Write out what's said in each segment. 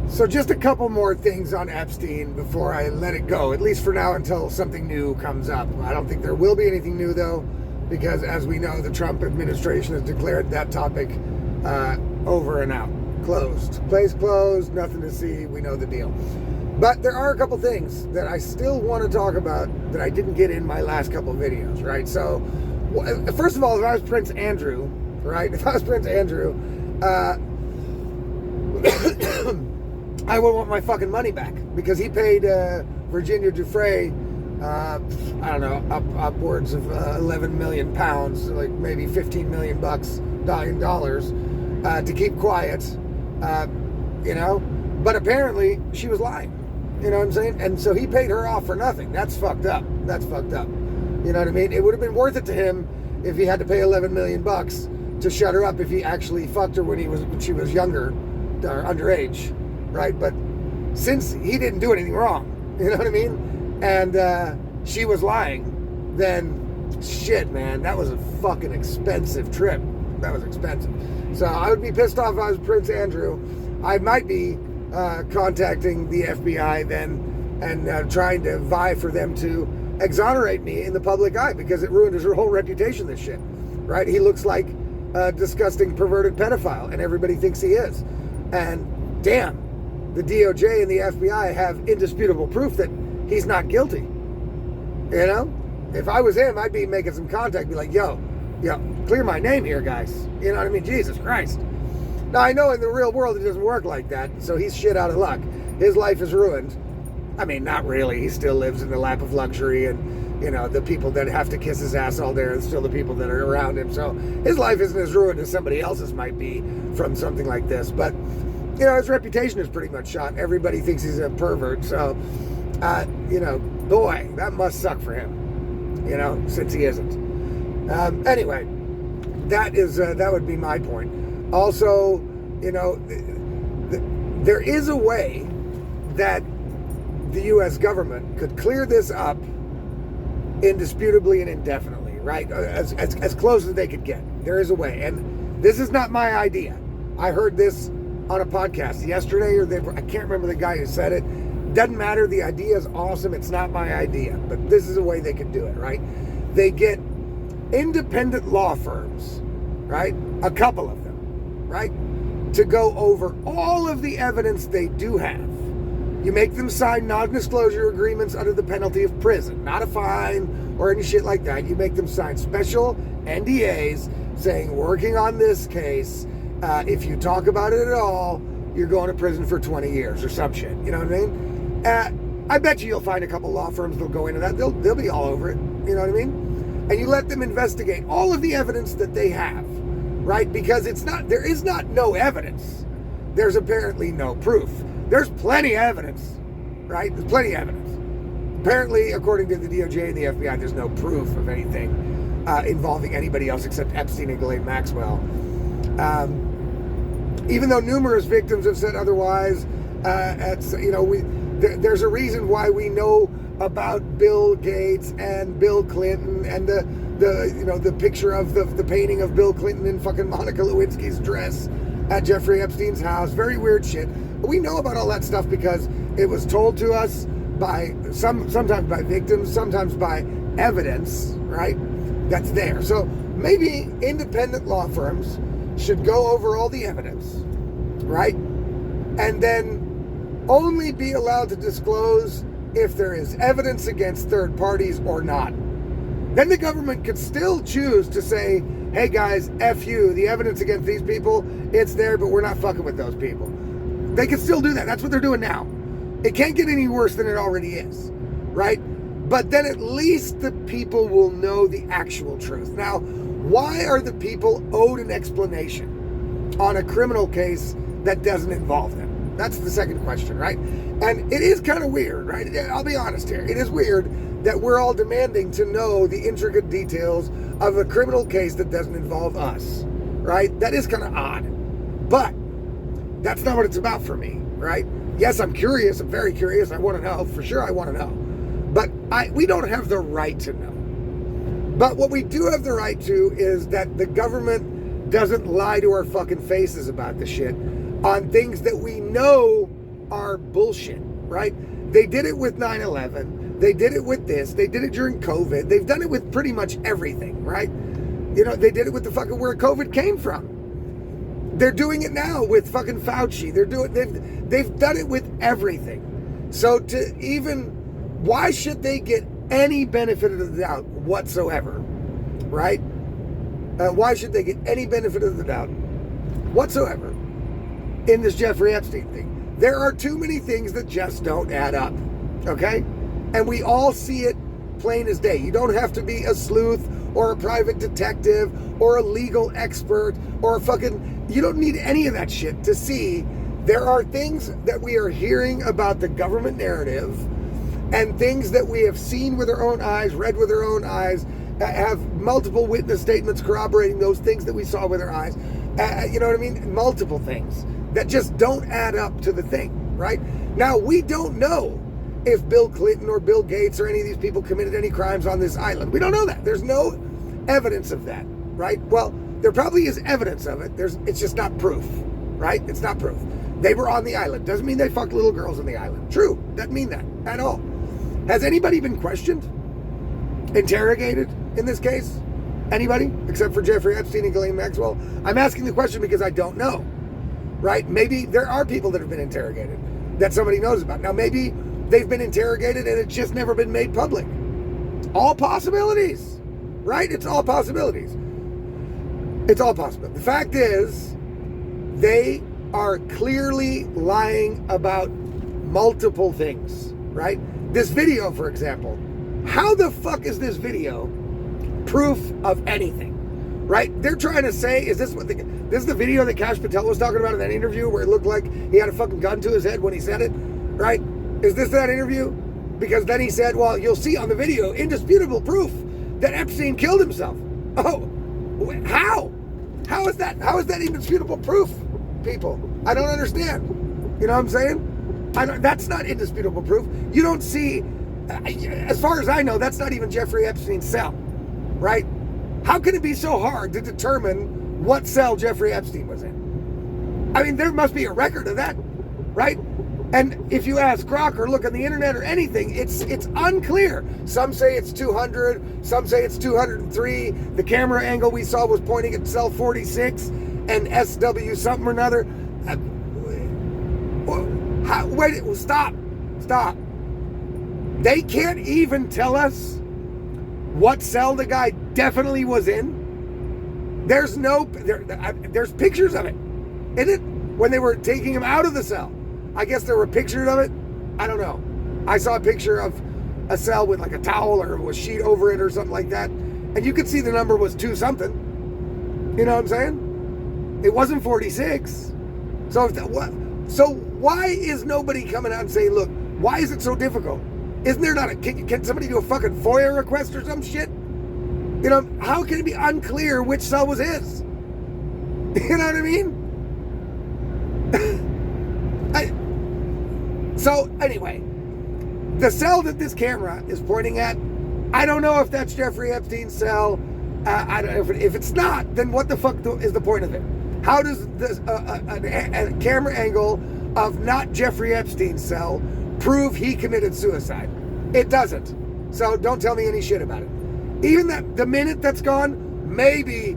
So just a couple more things on Epstein before I let it go, at least for now until something new comes up. I don't think there will be anything new, though, because as we know, the Trump administration has declared that topic over and out. Closed. Place closed, nothing to see, we know the deal. But there are a couple things that I still want to talk about that I didn't get in my last couple videos, right? So, first of all, if I was Prince Andrew, right? If I was Prince Andrew, I would want my fucking money back because he paid Virginia Giuffre, I don't know, upwards of 11 million pounds, like maybe 15 million bucks, dollars, to keep quiet, you know. But apparently she was lying, you know what I'm saying? And so he paid her off for nothing. That's fucked up. That's fucked up. You know what I mean? It would have been worth it to him if he had to pay 11 million bucks to shut her up if he actually fucked her when she was younger or underage. Right, but since he didn't do anything wrong, you know what I mean? And she was lying, then shit, man, that was a fucking expensive trip. That was expensive. So I would be pissed off if I was Prince Andrew. I might be contacting the FBI then and trying to vie for them to exonerate me in the public eye because it ruined his whole reputation, this shit. Right? He looks like a disgusting, perverted pedophile, and everybody thinks he is. And damn. The DOJ and the FBI have indisputable proof that he's not guilty. You know? If I was him, I'd be making some contact, be like, yo, clear my name here, guys. You know what I mean? Jesus Christ. Now, I know in the real world it doesn't work like that, so he's shit out of luck. His life is ruined. I mean, not really. He still lives in the lap of luxury, and, you know, the people that have to kiss his ass all day are still the people that are around him. So his life isn't as ruined as somebody else's might be from something like this. But you know, his reputation is pretty much shot. Everybody thinks he's a pervert. So, you know, boy, that must suck for him, you know, since he isn't. Anyway, that would be my point. Also, you know, there is a way that the U.S. government could clear this up indisputably and indefinitely, right? As close as they could get. There is a way. And this is not my idea. I heard this on a podcast yesterday, I can't remember the guy who said it. Doesn't matter. The idea is awesome. It's not my idea, but this is a way they could do it, right? They get independent law firms, right? A couple of them, right? To go over all of the evidence they do have. You make them sign non-disclosure agreements under the penalty of prison, not a fine or any shit like that. You make them sign special NDAs saying, working on this case, if you talk about it at all, you're going to prison for 20 years or some shit. You know what I mean? I bet you'll find a couple law firms that'll go into that. They'll be all over it. You know what I mean? And you let them investigate all of the evidence that they have, right? Because there is not no evidence. There's apparently no proof. There's plenty of evidence, right? There's plenty of evidence. Apparently, according to the DOJ and the FBI, there's no proof of anything involving anybody else except Epstein and Ghislaine Maxwell. Even though numerous victims have said otherwise, you know, there's a reason why we know about Bill Gates and Bill Clinton and the picture of the painting of Bill Clinton in fucking Monica Lewinsky's dress at Jeffrey Epstein's house. Very weird shit. But we know about all that stuff because it was told to us by sometimes by victims, sometimes by evidence, right? That's there. So maybe independent law firms should go over all the evidence, right? And then only be allowed to disclose if there is evidence against third parties or not. Then the government could still choose to say, hey guys, F you, the evidence against these people, it's there, but we're not fucking with those people. They can still do that. That's what they're doing now. It can't get any worse than it already is, right? But then at least the people will know the actual truth. Now, why are the people owed an explanation on a criminal case that doesn't involve them? That's the second question, right? And it is kind of weird, right? I'll be honest here. It is weird that we're all demanding to know the intricate details of a criminal case that doesn't involve us, right? That is kind of odd. But that's not what it's about for me, right? Yes, I'm curious. I'm very curious. I want to know. For sure, I want to know. But we don't have the right to know. But what we do have the right to is that the government doesn't lie to our fucking faces about the shit on things that we know are bullshit, right? They did it with 9/11. They did it with this. They did it during COVID. They've done it with pretty much everything, right? You know, they did it with the fucking where COVID came from. They're doing it now with fucking Fauci. They've done it with everything. So why should they get any benefit of the doubt whatsoever, right? Why should they get any benefit of the doubt whatsoever in this Jeffrey Epstein thing? There are too many things that just don't add up, okay? And we all see it plain as day. You don't have to be a sleuth or a private detective or a legal expert or you don't need any of that shit to see there are things that we are hearing about the government narrative and things that we have seen with our own eyes, read with our own eyes, have multiple witness statements corroborating those things that we saw with our eyes. You know what I mean? Multiple things that just don't add up to the thing, right? Now, we don't know if Bill Clinton or Bill Gates or any of these people committed any crimes on this island. We don't know that. There's no evidence of that, right? Well, there probably is evidence of it. It's just not proof, right? It's not proof. They were on the island. Doesn't mean they fucked little girls on the island. True. Doesn't mean that at all. Has anybody been questioned? Interrogated in this case? Anybody? Except for Jeffrey Epstein and Ghislaine Maxwell? I'm asking the question because I don't know, right? Maybe there are people that have been interrogated that somebody knows about. Now, maybe they've been interrogated and it's just never been made public. All possibilities, right? It's all possibilities. It's all possible. The fact is, they are clearly lying about multiple things, right? This video, for example, how the fuck is this video proof of anything, right? They're trying to say, this is the video that Kash Patel was talking about in that interview where it looked like he had a fucking gun to his head when he said it, right? Is this that interview? Because then he said, well, you'll see on the video, indisputable proof that Epstein killed himself. Oh, how? How is that indisputable proof, people? I don't understand. You know what I'm saying? That's not indisputable proof. You don't see, as far as I know, that's not even Jeffrey Epstein's cell, right? How can it be so hard to determine what cell Jeffrey Epstein was in? I mean, there must be a record of that, right? And if you ask Grok or look on the internet or anything, it's unclear. Some say it's 200, some say it's 203. The camera angle we saw was pointing at cell 46 and SW something or another. Stop. They can't even tell us what cell the guy definitely was in. There's pictures of it, isn't it? When they were taking him out of the cell. I guess there were pictures of it. I don't know. I saw a picture of a cell with like a towel or a sheet over it or something like that. And you could see the number was 2 something. You know what I'm saying? It wasn't 46. So why is nobody coming out and saying, look, why is it so difficult? Isn't there not can somebody do a fucking FOIA request or some shit? You know, how can it be unclear which cell was his? You know what I mean? So anyway, the cell that this camera is pointing at, I don't know if that's Jeffrey Epstein's cell. I don't know if it's not, then what the fuck is the point of it? How does this a camera angle of not Jeffrey Epstein's cell prove he committed suicide? It doesn't. So don't tell me any shit about it. Even that the minute that's gone, maybe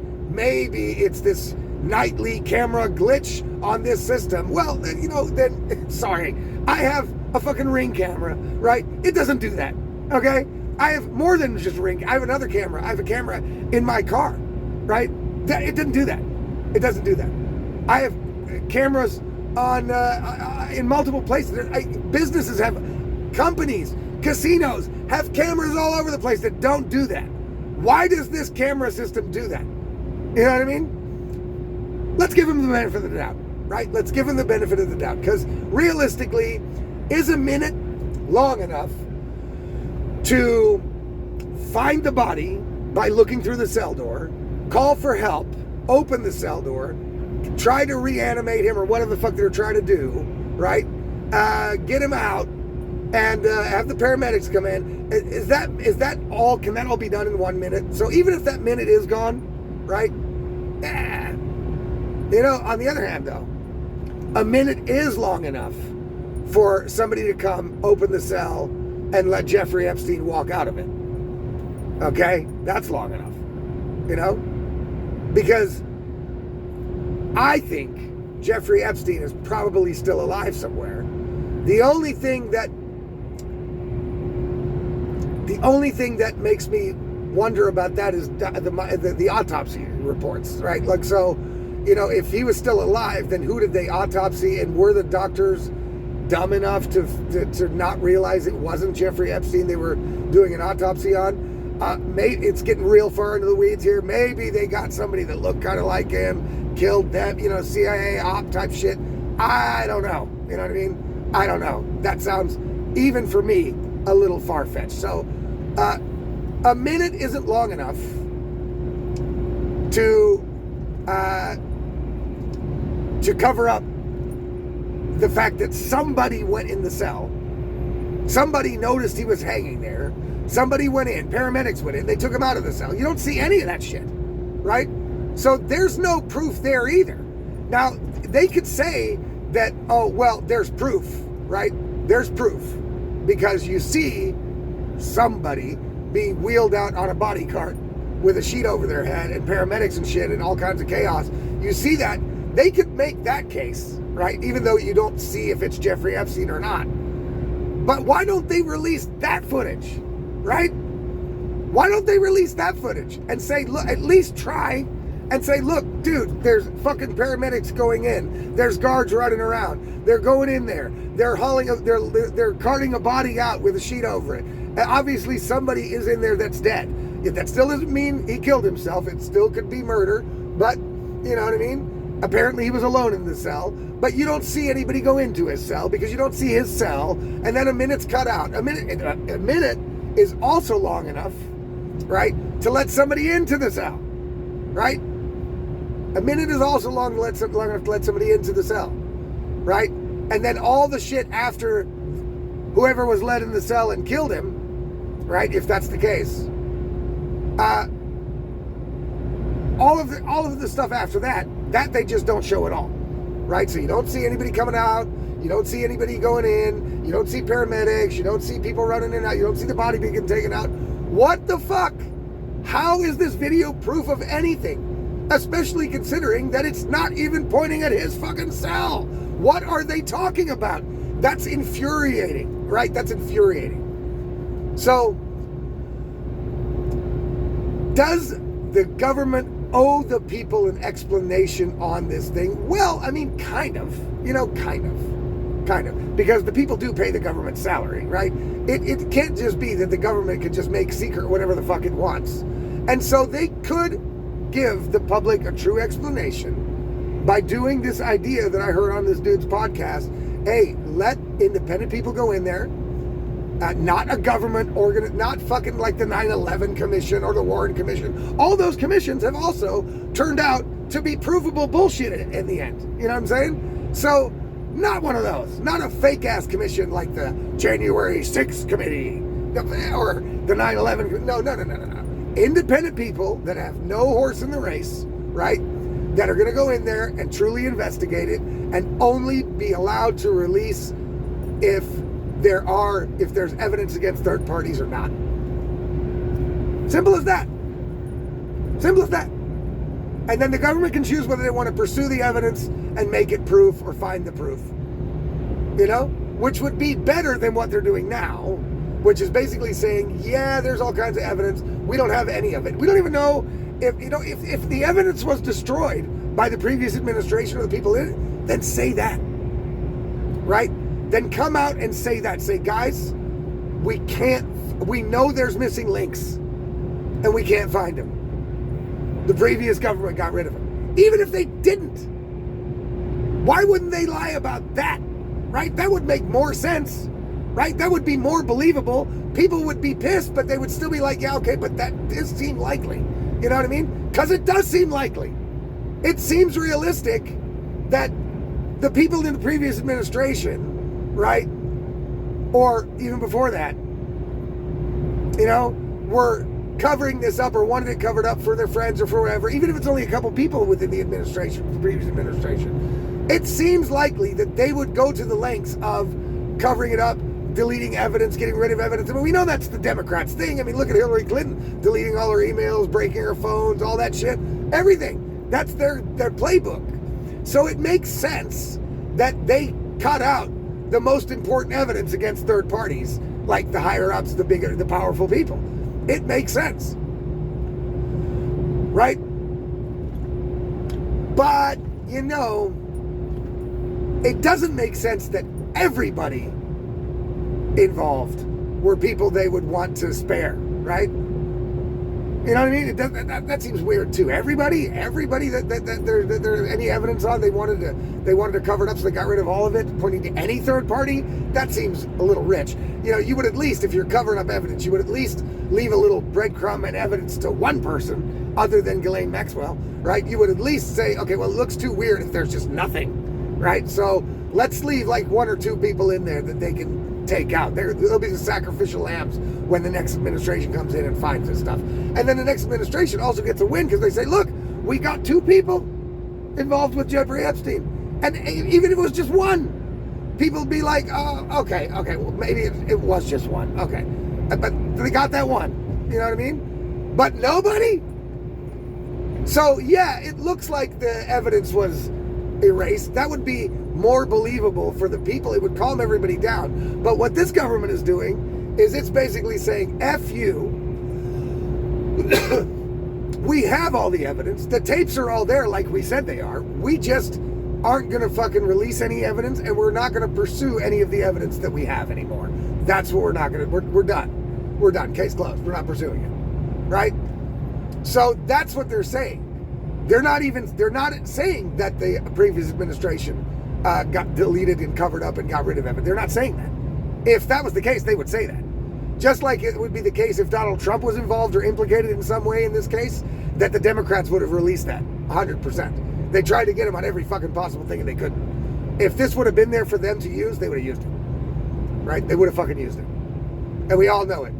it's this nightly camera glitch on this system. Well, you know, then sorry. I have a fucking Ring camera, right? It doesn't do that, okay? I have more than just Ring. I have another camera. I have a camera in my car, right? It didn't do that. It doesn't do that. I have cameras on in multiple places. Businesses have, companies, casinos have cameras all over the place that don't do that. Why does this camera system do that? You know what I mean? Let's give them the benefit of the doubt. Right? Let's give him the benefit of the doubt. Because realistically, is a minute long enough to find the body by looking through the cell door, call for help, open the cell door, try to reanimate him or whatever the fuck they're trying to do, right? Get him out and have the paramedics come in. Is that all? Can that all be done in 1 minute? So even if that minute is gone, right? You know, on the other hand, though, a minute is long enough for somebody to come open the cell and let Jeffrey Epstein walk out of it. Okay? That's long enough. You know? Because I think Jeffrey Epstein is probably still alive somewhere. The only thing that makes me wonder about that is the autopsy reports, right? Like, so, you know, if he was still alive, then who did they autopsy, and were the doctors dumb enough to not realize it wasn't Jeffrey Epstein they were doing an autopsy on? Maybe it's getting real far into the weeds here. Maybe they got somebody that looked kind of like him, killed them, you know, CIA op type shit. I don't know. You know what I mean? I don't know. That sounds, even for me, a little far-fetched. So, a minute isn't long enough to cover up the fact that somebody went in the cell. Somebody noticed he was hanging there. Somebody went in. Paramedics went in. They took him out of the cell. You don't see any of that shit, right? So there's no proof there either. Now, they could say that, oh, well, there's proof, right? There's proof. Because you see somebody being wheeled out on a body cart with a sheet over their head and paramedics and shit and all kinds of chaos. You see that. They could make that case, right? Even though you don't see if it's Jeffrey Epstein or not. But why don't they release that footage, right? Why don't they release that footage and say, look, at least try and say, look, dude, there's fucking paramedics going in. There's guards running around. They're going in there. They're they're carting a body out with a sheet over it. And obviously somebody is in there that's dead. If that still doesn't mean he killed himself. It still could be murder, but you know what I mean? Apparently he was alone in the cell, but you don't see anybody go into his cell because you don't see his cell, and then a minute's cut out. A minute is also long enough, right, to let somebody into the cell, right? A minute is also long enough to let somebody into the cell, right? And then all the shit after whoever was let in the cell and killed him, right, if that's the case, all of the stuff after that they just don't show at all, right? So you don't see anybody coming out, you don't see anybody going in, you don't see paramedics, you don't see people running in and out, you don't see the body being taken out. What the fuck? How is this video proof of anything? Especially considering that it's not even pointing at his fucking cell. What are they talking about? That's infuriating, right? That's infuriating. So, does the government owe the people an explanation on this thing? Well, I mean, kind of. You know, kind of. Because the people do pay the government salary, right? It can't just be that the government can just make secret whatever the fuck it wants. And so they could give the public a true explanation by doing this idea that I heard on this dude's podcast. Hey, let independent people go in there. Not a government organ, not fucking like the 9/11 Commission or the Warren Commission. All those commissions have also turned out to be provable bullshit in the end. You know what I'm saying? So, not one of those. Not a fake-ass commission like the January 6th Committee or the 9/11. No. Independent people that have no horse in the race, right? That are going to go in there and truly investigate it and only be allowed to release if there's evidence against third parties or not. Simple as that. Simple as that. And then the government can choose whether they want to pursue the evidence and make it proof or find the proof. You know? Which would be better than what they're doing now, which is basically saying, yeah, there's all kinds of evidence. We don't have any of it. We don't even know if the evidence was destroyed by the previous administration or the people in it, then say that. Right? Then come out and say that. Say, guys, we know there's missing links and we can't find them. The previous government got rid of them. Even if they didn't, why wouldn't they lie about that? Right? That would make more sense. Right? That would be more believable. People would be pissed, but they would still be like, yeah, okay, but that does seem likely. You know what I mean? Because it does seem likely. It seems realistic that the people in the previous administration, right, or even before that, you know, were covering this up or wanted it covered up for their friends or for whatever, even if it's only a couple people within the administration, the previous administration. It seems likely that they would go to the lengths of covering it up, deleting evidence, getting rid of evidence. I mean, we know that's the Democrats' thing. I mean, look at Hillary Clinton deleting all her emails, breaking her phones, all that shit. Everything. That's their playbook. So it makes sense that they cut out the most important evidence against third parties, like the higher-ups, the bigger, the powerful people. It makes sense. Right? But, you know, it doesn't make sense that everybody involved were people they would want to spare, right? You know what I mean? That seems weird too. Everybody that there's any evidence on, they wanted to cover it up, so they got rid of all of it, pointing to any third party. That seems a little rich. You know, you would at least, if you're covering up evidence, you would at least leave a little breadcrumb and evidence to one person other than Ghislaine Maxwell, right? You would at least say, okay, well, it looks too weird if there's just nothing, right? So let's leave like one or two people in there that they can take out. There'll be the sacrificial lambs when the next administration comes in and finds this stuff. And then the next administration also gets a win because they say, look, we got two people involved with Jeffrey Epstein. And even if it was just one, people would be like, oh, okay, well, maybe it was just one. Okay. But they got that one. You know what I mean? But nobody? So, yeah, it looks like the evidence was erased. That would be more believable for the people. It would calm everybody down. But what this government is doing is it's basically saying, F you. We have all the evidence. The tapes are all there like we said they are. We just aren't going to fucking release any evidence, and we're not going to pursue any of the evidence that we have anymore. That's what we're not going to, we're done. We're done. Case closed. We're not pursuing it. Right? So that's what they're saying. They're not saying that the previous administration got deleted and covered up and got rid of it. But they're not saying that. If that was the case, they would say that. Just like it would be the case if Donald Trump was involved or implicated in some way in this case, that the Democrats would have released that 100%. They tried to get him on every fucking possible thing and they couldn't. If this would have been there for them to use, they would have used it. Right? They would have fucking used it. And we all know it.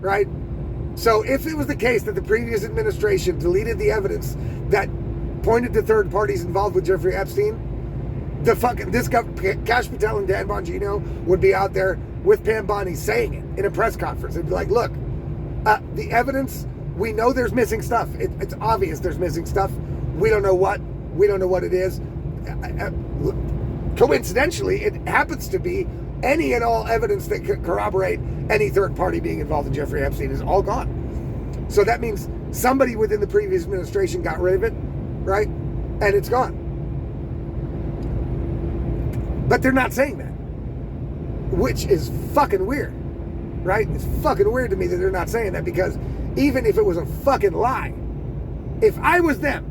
Right? So if it was the case that the previous administration deleted the evidence that pointed to third parties involved with Jeffrey Epstein, Kash Patel and Dan Bongino would be out there with Pam Bondi saying it in a press conference. They'd be like, look, the evidence, we know there's missing stuff. It's obvious there's missing stuff. We don't know what. We don't know what it is. Coincidentally, it happens to be any and all evidence that could corroborate any third party being involved in Jeffrey Epstein is all gone. So that means somebody within the previous administration got rid of it, right? And it's gone. But they're not saying that, which is fucking weird, right? It's fucking weird to me that they're not saying that, because even if it was a fucking lie, if I was them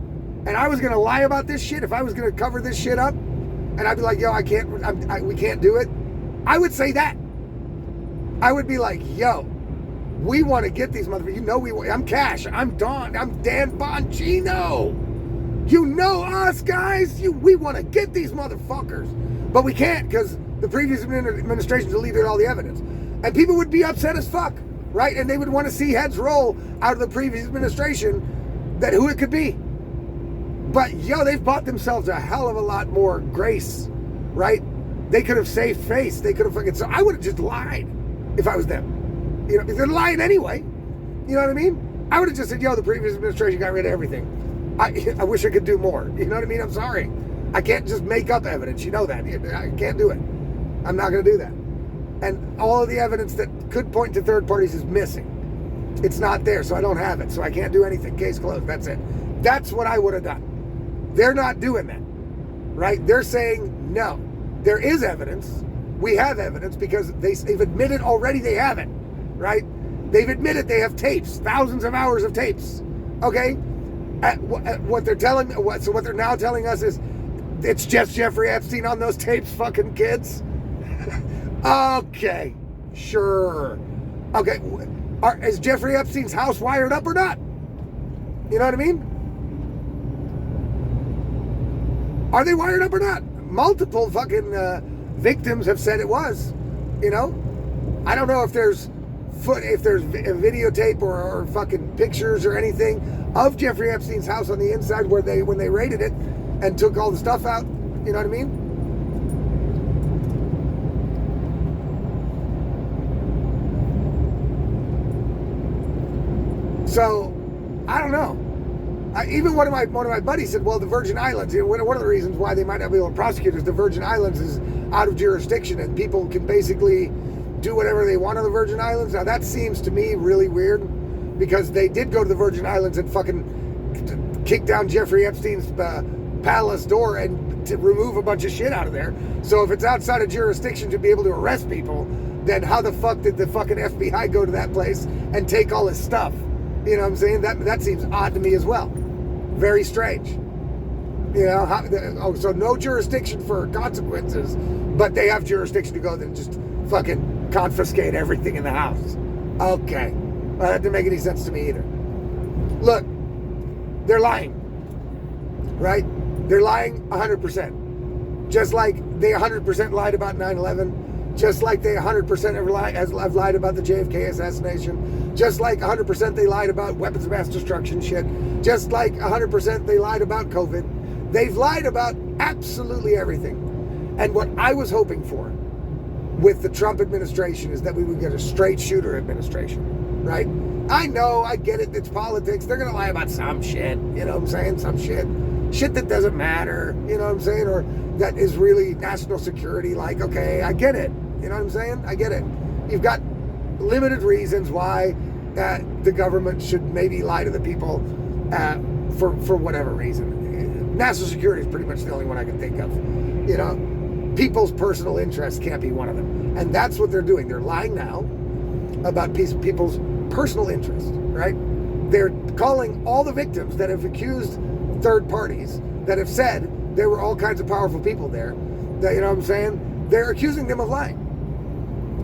and I was going to lie about this shit, if I was going to cover this shit up and I'd be like, yo, we can't do it, I would say that. I would be like, yo, we want to get these motherfuckers. You know, I'm Cash, I'm Don, I'm Dan Bongino. You know us, guys. We want to get these motherfuckers. But we can't because the previous administration deleted all the evidence. And people would be upset as fuck, right? And they would want to see heads roll out of the previous administration that who it could be. But, yo, they've bought themselves a hell of a lot more grace, right? They could have saved face. They could have fucking... So I would have just lied if I was them. You know, they're lying anyway. You know what I mean? I would have just said, yo, the previous administration got rid of everything. I wish I could do more. You know what I mean? I'm sorry. I can't just make up evidence. You know that. I can't do it. I'm not going to do that. And all of the evidence that could point to third parties is missing. It's not there, so I don't have it. So I can't do anything. Case closed. That's it. That's what I would have done. They're not doing that. Right? They're saying, no, there is evidence. We have evidence because they've admitted already they have it. Right? They've admitted they have tapes. Thousands of hours of tapes. Okay? What they're now telling us is it's just Jeffrey Epstein on those tapes, fucking kids. Okay, sure. Okay, is Jeffrey Epstein's house wired up or not? You know what I mean? Are they wired up or not? Multiple fucking victims have said it was. You know, I don't know if there's videotape or fucking pictures or anything of Jeffrey Epstein's house on the inside when they raided it and took all the stuff out. You know what I mean? So, I don't know. Even one of my buddies said, well, the Virgin Islands, one of the reasons why they might not be able to prosecute is the Virgin Islands is out of jurisdiction and people can basically do whatever they want on the Virgin Islands. Now, that seems to me really weird because they did go to the Virgin Islands and fucking kick down Jeffrey Epstein's palace door and to remove a bunch of shit out of there. So if it's outside of jurisdiction to be able to arrest people, then how the fuck did the fucking FBI go to that place and take all his stuff? You know what I'm saying? That seems odd to me as well. Very strange. You know, so no jurisdiction for consequences, but they have jurisdiction to go there and just fucking confiscate everything in the house. Okay. Well, that didn't make any sense to me either. Look, they're lying. Right? They're lying 100%. Just like they 100% lied about 9/11. Just like they 100% have lied about the JFK assassination. Just like 100% they lied about weapons of mass destruction shit. Just like 100% they lied about COVID. They've lied about absolutely everything. And what I was hoping for with the Trump administration is that we would get a straight shooter administration, right? I know, I get it, it's politics. They're going to lie about some shit, you know what I'm saying? Some shit. Shit that doesn't matter, you know what I'm saying? Or that is really national security, like, okay, I get it. You know what I'm saying? I get it. You've got limited reasons why the government should maybe lie to the people for whatever reason. National security is pretty much the only one I can think of. You know, people's personal interests can't be one of them. And that's what they're doing. They're lying now about people's personal interests, right? They're calling all the victims that have accused third parties, that have said there were all kinds of powerful people there, that, you know what I'm saying? They're accusing them of lying.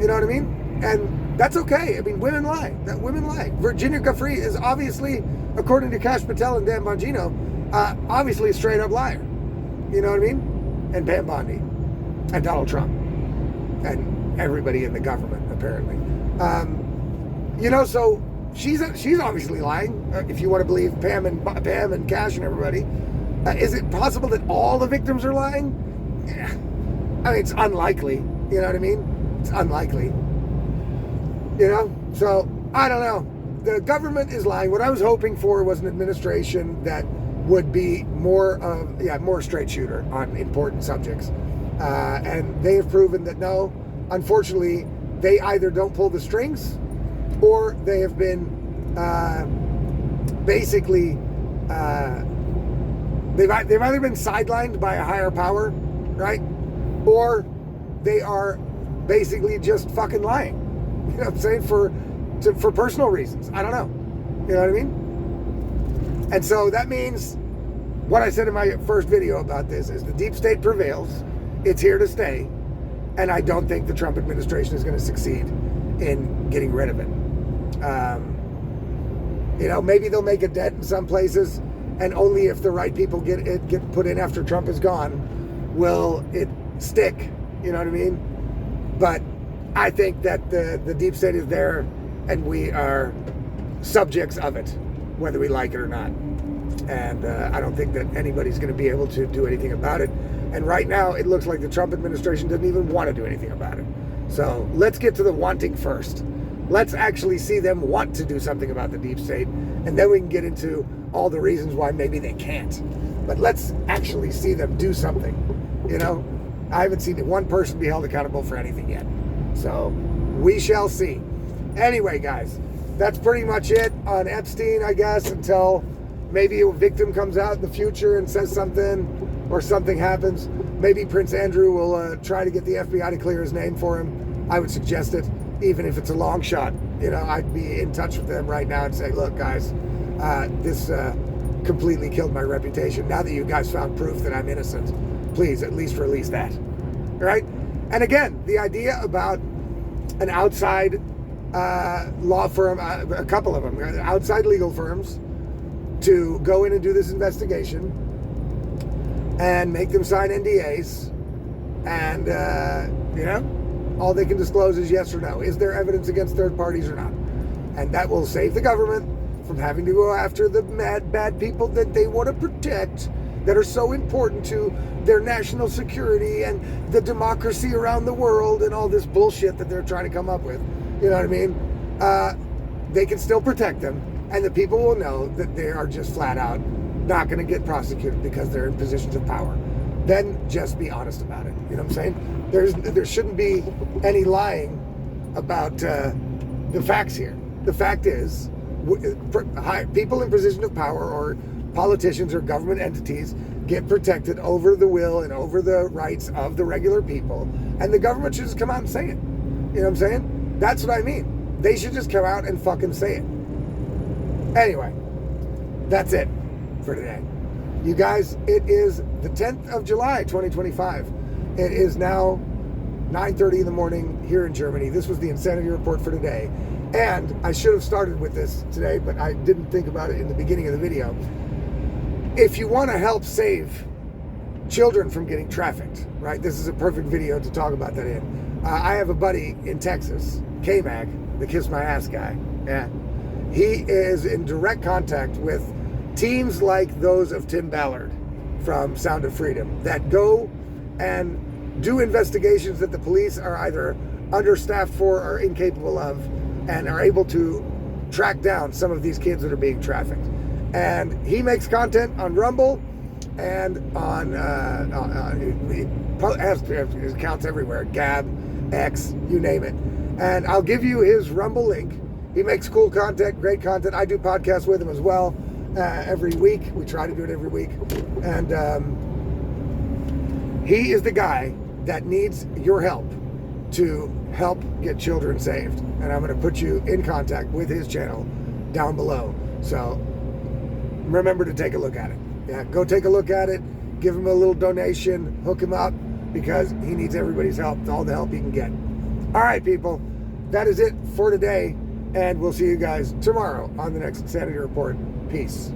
You know what I mean? And that's okay. I mean, women lie. Women lie. Virginia Giuffre is obviously, according to Kash Patel and Dan Bongino, obviously a straight up liar. You know what I mean? And Pam Bondi. And Donald Trump. And everybody in the government, apparently. You know, so she's obviously lying, if you want to believe Pam and Kash and everybody. Is it possible that all the victims are lying? Yeah. I mean, it's unlikely. You know what I mean? It's unlikely. You know? So, I don't know. The government is lying. What I was hoping for was an administration that would be more straight shooter on important subjects. And they have proven that no, unfortunately, they either don't pull the strings or they have been basically they've either been sidelined by a higher power, right? Or they are basically just fucking lying. You know what I'm saying? For personal reasons. I don't know. You know what I mean? And so that means what I said in my first video about this is the deep state prevails. It's here to stay. And I don't think the Trump administration is going to succeed in getting rid of it. You know, maybe they'll make a dent in some places, and only if the right people get put in after Trump is gone will it stick. You know what I mean? But I think that the deep state is there, and we are subjects of it, whether we like it or not. And I don't think that anybody's going to be able to do anything about it. And right now, it looks like the Trump administration doesn't even want to do anything about it. So let's get to the wanting first. Let's actually see them want to do something about the deep state, and then we can get into all the reasons why maybe they can't. But let's actually see them do something. You know, I haven't seen one person be held accountable for anything yet. So we shall see. Anyway, guys, that's pretty much it on Epstein, I guess, until maybe a victim comes out in the future and says something, or something happens. Maybe Prince Andrew will try to get the FBI to clear his name for him. I would suggest it, even if it's a long shot. You know, I'd be in touch with them right now and say, look, guys, this completely killed my reputation. Now that you guys found proof that I'm innocent, please at least release that. Right? And again, the idea about an outside law firm, a couple of them, outside legal firms, to go in and do this investigation and make them sign NDAs, and you know, all they can disclose is yes or no. Is there evidence against third parties or not? And that will save the government from having to go after the bad people that they want to protect, that are so important to their national security and the democracy around the world and all this bullshit that they're trying to come up with. You know what I mean? They can still protect them, And the people will know that they are just flat out not going to get prosecuted because they're in positions of power. Then just be honest about it. You know what I'm saying? There shouldn't be any lying about the facts here. The fact is, people in position of power or politicians or government entities get protected over the will and over the rights of the regular people, and the government should just come out and say it. You know what I'm saying? That's what I mean. They should just come out and fucking say it. Anyway, that's it for today. You guys, it is the 10th of July, 2025. It is now 9:30 in the morning here in Germany. This was the Insanity Report for today. And I should have started with this today, but I didn't think about it in the beginning of the video. If you want to help save children from getting trafficked, right? This is a perfect video to talk about that in. I have a buddy in Texas, K-Mag, the Kiss My Ass guy. Yeah. He is in direct contact with teams like those of Tim Ballard from Sound of Freedom that go and do investigations that the police are either understaffed for or incapable of, and are able to track down some of these kids that are being trafficked. And he makes content on Rumble and on he has accounts everywhere, Gab, X, you name it. And I'll give you his Rumble link. He makes cool content, great content. I do podcasts with him as well every week. We try to do it every week. And he is the guy that needs your help to help get children saved. And I'm going to put you in contact with his channel down below. So remember to take a look at it. Yeah, go take a look at it. Give him a little donation. Hook him up because he needs everybody's help, all the help he can get. All right, people. That is it for today. And we'll see you guys tomorrow on the next Insanity Report. Peace.